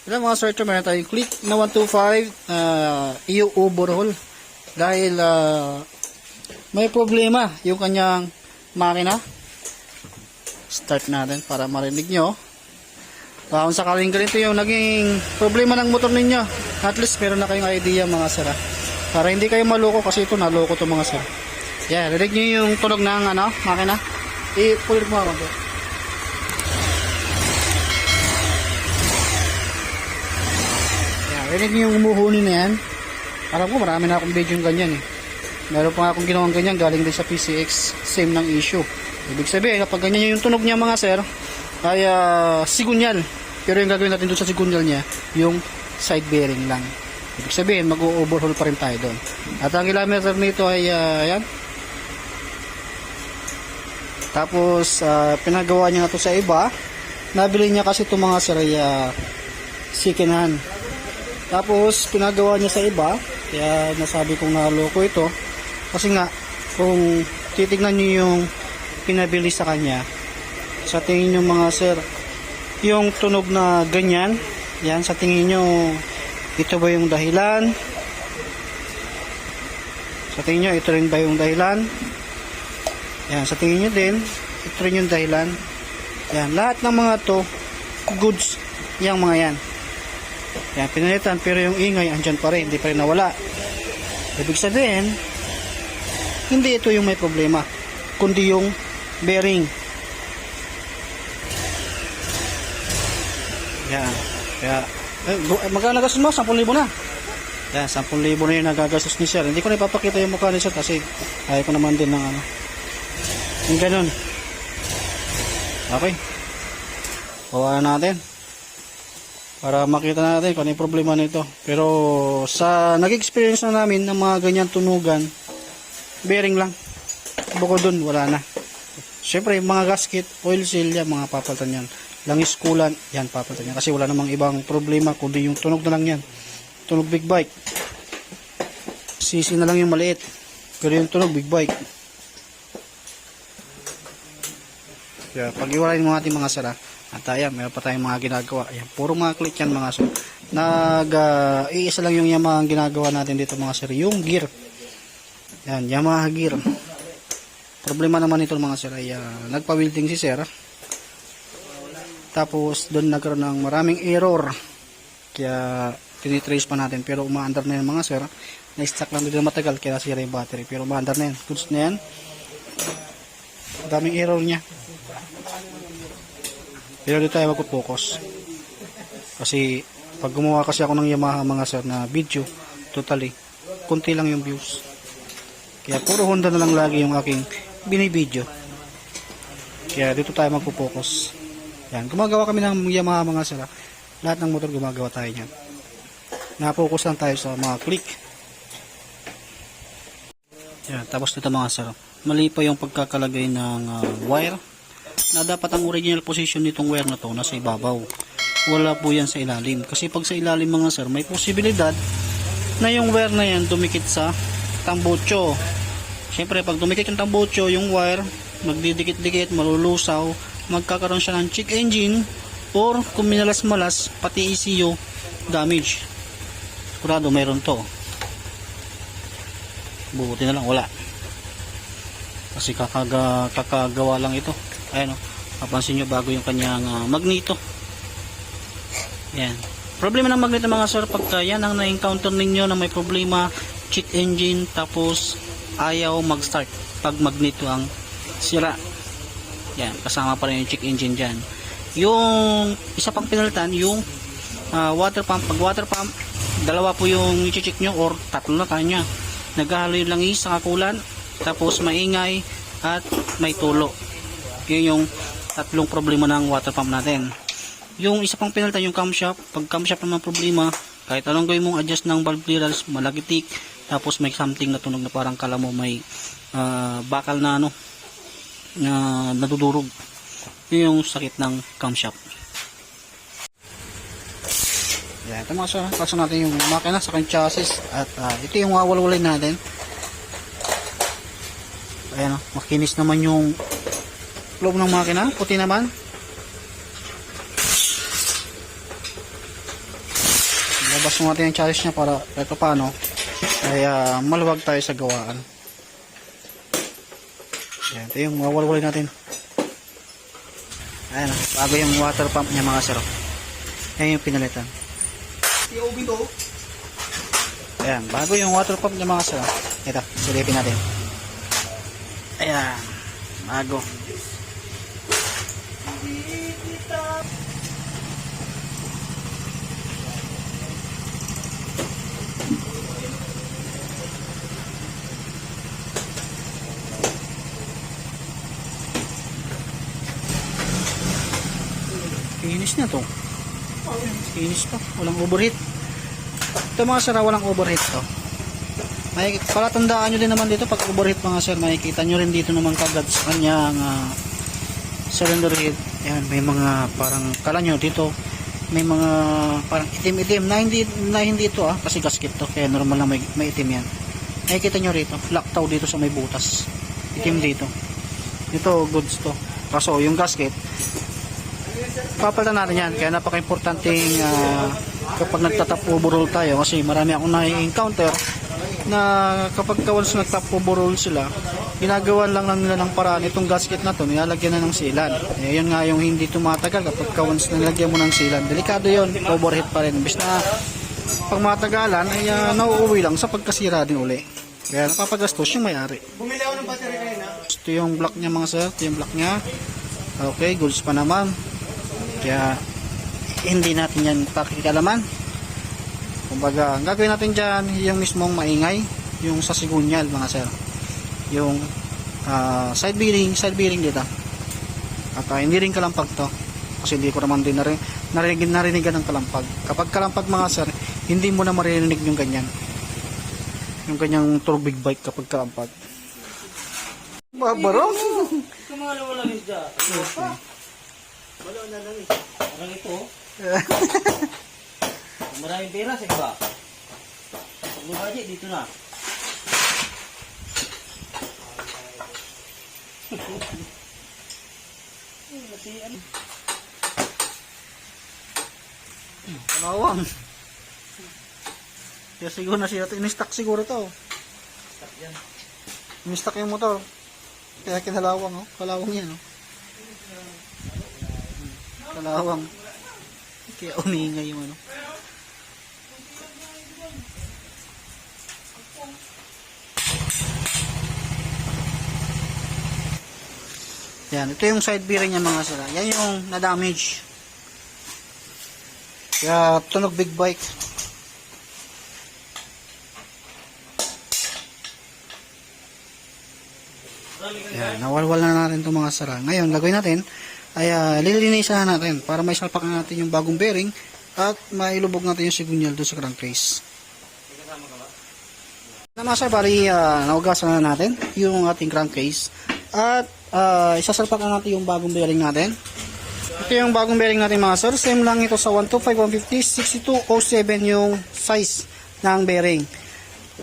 Ilan mga sir, ito meron tayong click na 125 EU overhaul dahil may problema yung kanyang makina. Start natin para marinig nyo. Kung sakaling ganito yung naging problema ng motor ninyo, at least meron na kayong idea mga sir, para hindi kayo maloko, kasi ito naloko to mga sir. Yan, rinig nyo yung tunog ng makina. I-pulit mo ako. Rinig niyo yung umuhunin na yan. Alam ko marami na akong video yung ganyan eh. Meron pa nga akong ginawang ganyan galing din sa PCX. Same ng issue. Ibig sabihin kapag ganyan yung tunog niya mga sir, ay sigunyal. Pero yung gagawin natin doon sa sigunyal niya, yung side bearing lang. Ibig sabihin mag-overhaul pa rin tayo doon. At ang kilometer nito ay yan. Tapos pinagawa niya na to sa iba. Nabili niya kasi itong mga sir ay second hand. Tapos pinagawa niya sa iba, kaya nasabi kong naloko ito. Kasi nga kung titignan niyo yung pinabili sa kanya, sa tingin niyo mga sir, yung tunog na ganyan, yan, sa tingin niyo ito ba yung dahilan? Sa tingin niyo ito rin ba yung dahilan? Yan, sa tingin niyo din ito rin yung dahilan. Yan, lahat ng mga to goods yung mga yan. Yan, pinalitan, pero yung ingay andyan pa rin, hindi pa rin nawala. Ibig sabihin, hindi ito yung may problema, kundi yung bearing. Yan, kaya magkano nagastos mo? 10,000 na. Yan, 10,000 na yung nagagastos ni sir. Hindi ko na ipapakita yung mukha ni sir kasi ayaw ko naman din ng yung ganun. Okay, bawa natin para makita natin kung ano yung problema nito. Pero sa nag-experience na namin ng mga ganyan tunugan, bearing lang. Bukod dun, wala na. Siyempre, mga gasket, oil seal, yan, mga papalitan yan. Langis kulan, yan, papalitan yan. Kasi wala namang ibang problema, kundi yung tunog na lang yan. Tunog big bike. Sisi na lang yung maliit. Pero yung tunog big bike. Kaya, pag-iwalayin mo natin mga sara. At ayan, meron pa tayong mga ginagawa. Ayan, puro mga click yan mga sir. Iisa lang yung Yamaha ang ginagawa natin dito mga sir. Yung gear. Yan, Yamaha gear. Problema naman ito mga sir ay nagpa-welding si sir. Tapos doon nagkaroon ng maraming error. Kaya tinitrace pa natin. Pero umaandar na yan mga sir. Na-stuck lang dito matagal kaya sira yung battery. Pero umaandar na yan. Goods na yan. Daming error niya. Pero dito tayo mag-focus. Kasi pag gumawa kasi ako ng Yamaha mga sir na video, totally, kunti lang yung views. Kaya puro Honda na lang lagi yung aking binibideo. Kaya dito tayo mag-focus. Yan, gumagawa kami ng Yamaha mga sir. Lahat ng motor gumagawa tayo niyan. Na-focus lang tayo sa mga click. Yan, tapos dito mga sir, mali pa yung pagkakalagay ng wire. Na dapat ang original position nitong wire na to nasa ibabaw. Wala po yan sa ilalim. Kasi pag sa ilalim mga sir, may posibilidad na yung wire na yan dumikit sa tambocho. Siyempre pag dumikit yung tambocho, yung wire magdidikit-dikit, malulusaw, magkakaroon siya ng check engine, or kung minalas-malas pati ECU damage. Sigurado mayroon to. Buti na lang wala. Kasi kakagawa lang ito. Ayan o, papansin nyo bago yung kanyang magneto. Yan. Problema ng magneto mga sir, pagka yan ang na-encounter ninyo na may problema, check engine, tapos ayaw mag-start pag magneto ang sira. Yan, kasama pa rin yung check engine dyan. Yung isa pang pinalitan, yung water pump. Pag water pump, dalawa po yung i-check nyo or tatlo na kanya. Naghahalo yung langis sa kakulan, tapos maingay at may tulo. Yun yung tatlong problema ng water pump natin. Yung isa pang pinalitan, yung camshaft. Pag camshaft naman problema, kahit anong gawin mong adjust ng valve clearance, malagitik, tapos may something na tunog na parang kala mo may bakal na nadudurog. Yun yung sakit ng camshaft. Yan, ito mga sir, pasok natin yung makina sa kanyang chassis at ito yung wawalwalin natin. Ayan o, makinis naman yung loob ng makina, puti naman. labas mo natin yung challenge niya para kahit paano ay maluwag tayo sa gawaan. Ayan, ito yung mawalwalin natin. Ayan, bago yung water pump niya mga sir. Ayan yung pinalitan. Ayan, bago yung water pump niya mga sir. Ito, silipin natin. Ayan, bago. Kinis na to. Kinis pa. Walang overheat. Ito mga sir, walang overheat to. May palatandaan nyo din naman dito pag overheat mga sir. Makikita nyo rin dito naman kagad sa kanyang cylinder head. Ayan, may mga parang kala nyo dito. May mga parang itim-itim na hindi ito kasi gasket to. Kaya normal na may itim yan. Makikita nyo rito. Laktaw dito sa may butas. Itim dito. Ito goods to. Kaso yung gasket papalitan natin yan, kaya napaka-importanting kapag nagtatap overall tayo, kasi marami akong na-encounter na kapag once nagtap overall sila, ginagawa lang nila ng paraan itong gasket na to, nilalagyan na ng sealant. Yun nga yung hindi tumatagal kapag once nilagyan mo ng sealant, delikado yun, overheat pa rin. Bis na pag matagalan ay nauuwi lang sa pagkasira din uli, kaya napapagastos yung may-ari. Bumili ako ng battery kayo na. Ito yung block niya mga sir, ito yung block niya. Okay, goods pa naman. Kaya hindi natin yan pakikalaman. Kumbaga, ang gagawin natin dyan yung mismong maingay, yung sa sigunyal mga sir, yung side bearing dito. At hindi rin kalampag to, kasi hindi ko naman din narinigan ng kalampag. Kapag kalampag mga sir, hindi mo na maririnig yung ganyan, yung ganyang turbo big bike kapag kalampag. Babaro Kumala wala lang dyan. Wala na lang eh. Parang ito. Maraming pera sa iba. Pag lumaji, dito na. Kalawang. Kaya siguro na siya. In-stock siguro to. In-stock yung motor. Kaya kinalawang. Oh. Kalawang yan. Oh. Kalawang. Kaya umingay yung ano. Yan, ito yung side bearing niya mga sila. Yan yung na-damage. Kaya tunog big bike. Yan, nawalwal na natin itong mga sara. Ngayon, lagawin natin ay lilinisan natin para may salpak natin yung bagong bearing at mailubog natin yung sigunyal doon sa crankcase. Mga sir, bali naugasan na natin yung ating crankcase at isasalpak na natin yung bagong bearing natin. Ito yung bagong bearing natin mga sir. Same lang ito sa 125, 150, 6207 yung size ng bearing.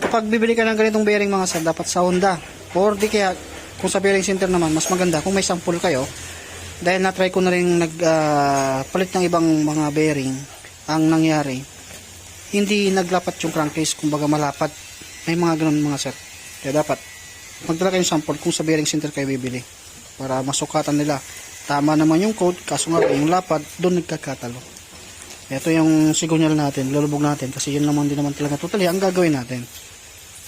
Kapag bibili ka ng ganitong bearing mga sir, dapat sa Honda or di kaya kung sa bearing center naman, mas maganda kung may sample kayo. Dahil na-try ko na rin palit ng ibang mga bearing, ang nangyari, hindi naglapat yung crankcase, kumbaga malapat. May mga ganun mga sir. Kaya dapat magdala kayong sample kung sa bearing center kayo bibili para masukatan nila. Tama naman yung code, kaso nga yung lapad, doon nagkakatalo. Ito yung sigunyal natin, lulubog natin kasi yun naman din naman talaga totally ang gagawin natin.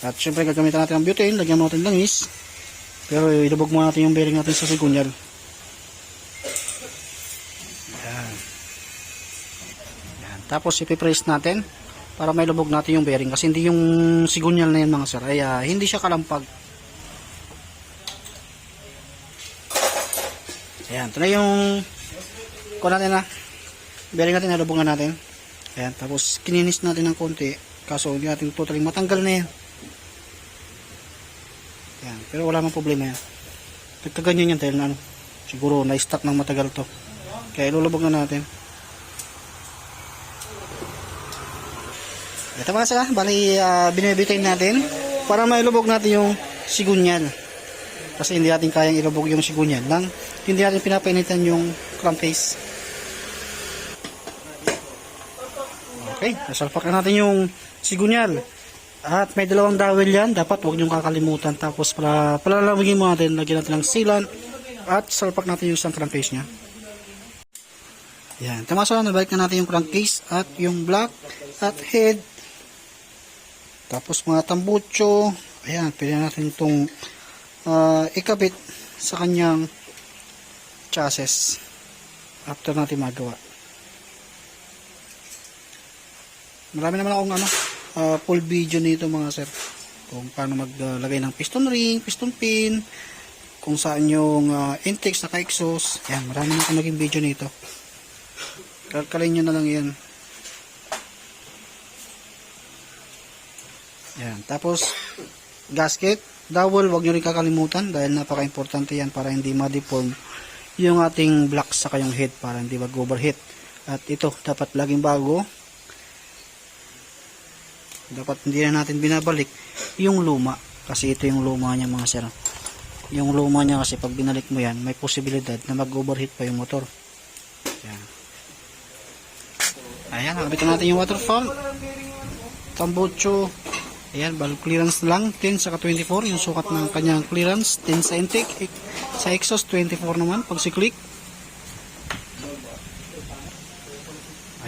At syempre gagamitan natin ang butane, lagyan mo natin langis. Pero ilubog mo natin yung bearing natin sa sigunyal. Tapos ipipress natin para may lubog natin yung bearing kasi hindi yung sigunyal na yan mga sir ay hindi siya kalampag. Ayan, ito na yung natin na bearing natin, nalubog na natin. Ayan, tapos kininis natin ng konti kaso hindi natin totally matanggal na yan. Ayan, pero wala mang problema yan. Nagkaganyan yan dahil na siguro na-stock ng matagal to, kaya ilulubog na natin. Ito mga sir, bali binibitay natin para mailubog natin yung sigunyal. Kasi hindi natin kayang ilubog yung sigunyal lang hindi natin pinapainitan yung crankcase. Okay, nasalpak na natin yung sigunyal. At may dalawang dowel yan. Dapat huwag niyong kakalimutan. Tapos palalamigin mo natin. Lagyan natin ng sealant. At salpak natin yung isang crankcase niya. Yan. Tamaso, nabalik na natin yung crankcase at yung block at head. Tapos mga tambucho. Ayan, pwede natin itong ikabit sa kanyang chassis. After natin magawa. Marami naman akong full video nito mga sir. Kung paano maglagay ng piston ring, piston pin, kung saan yung intakes, naka-exhaust. Yan, marami na akong naging video nito. Kalkalin nyo na lang yan. Yan, tapos gasket, dowel, wag nyo rin kakalimutan dahil napaka-importante yan para hindi ma-deform yung ating block sa kayong head para hindi mag-overheat. At ito, dapat laging bago. Dapat hindi na natin binabalik yung luma kasi ito yung luma niya mga sir. Yung luma niya kasi pag binalik mo yan may posibilidad na mag-overheat pa yung motor. Yan. Ayan, nakabitan natin yung water pump, tambucho. Ayan, valve clearance lang 10 saka 24 yung sukat ng kanyang clearance, 10 sa intake, sa exhaust 24 naman pag si-click.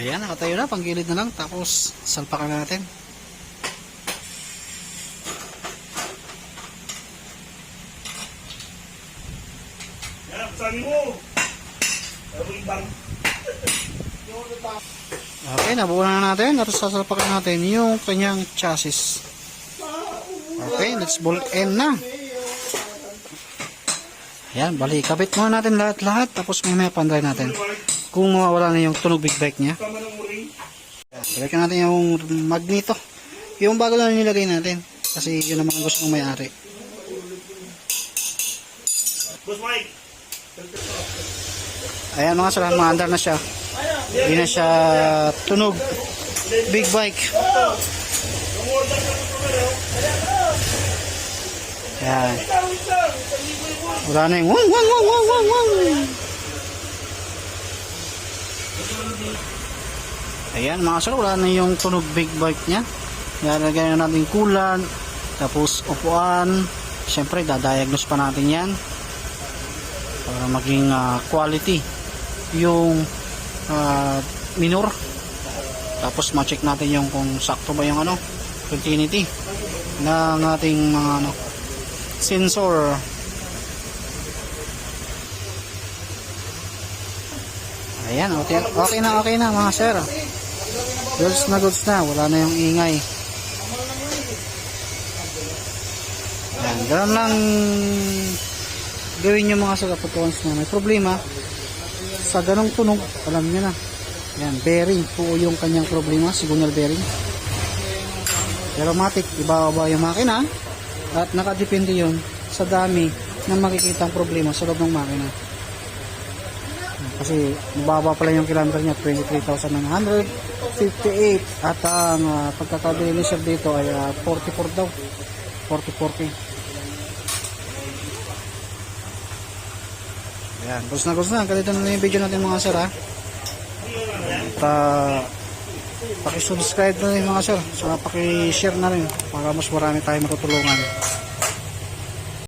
Ayan, nakatayo na, panggilid na lang tapos salpakan na natin. Okay, nabuo na natin. At sasalpakan natin yung kanyang chassis. Okay, let's bolt end na. Ayan, bali, kabit muna natin lahat-lahat. Tapos mamaya panday natin. Kung mawawala na yung tunog big bike niya. Ayan, balikan natin yung magneto. Yung bago na nilagay natin. Kasi yun naman gusto ng may-ari. Boss Mike. Ayan mga sir, maandar na siya. Hindi na siya tunog big bike. Ayan. Wala na yung wang wang wang wang wang wang. Ayan mga sir, wala na yung tunog big bike niya. Nalagay na natin coolant, tapos upuan. Siyempre dadiagnose pa natin yan para maging quality yung minor. Tapos ma-check natin yung kung sakto ba yung continuity ng ating mga sensor. Ayan, okay na mga sir. Goods na, wala na yung ingay. Ayan, ganun lang gawin nyo mga sir kapag once na may problema sa ganong tunog, alam nyo na. Yan, bearing po yung kanyang problema, signal bearing. Pero matik, ibababa yung makina at nakadepende yun sa dami ng makikitang problema sa loob ng makina. Kasi mababa pala yung kilometer niya, 23,958 at ang pagkakadilisir dito ay 44 daw, 40. Ayan, gusto na. Ganito na yung video natin mga sir ha. At pakisubscribe na rin mga sir. Saka pakishare na rin para mas marami tayong matutulungan.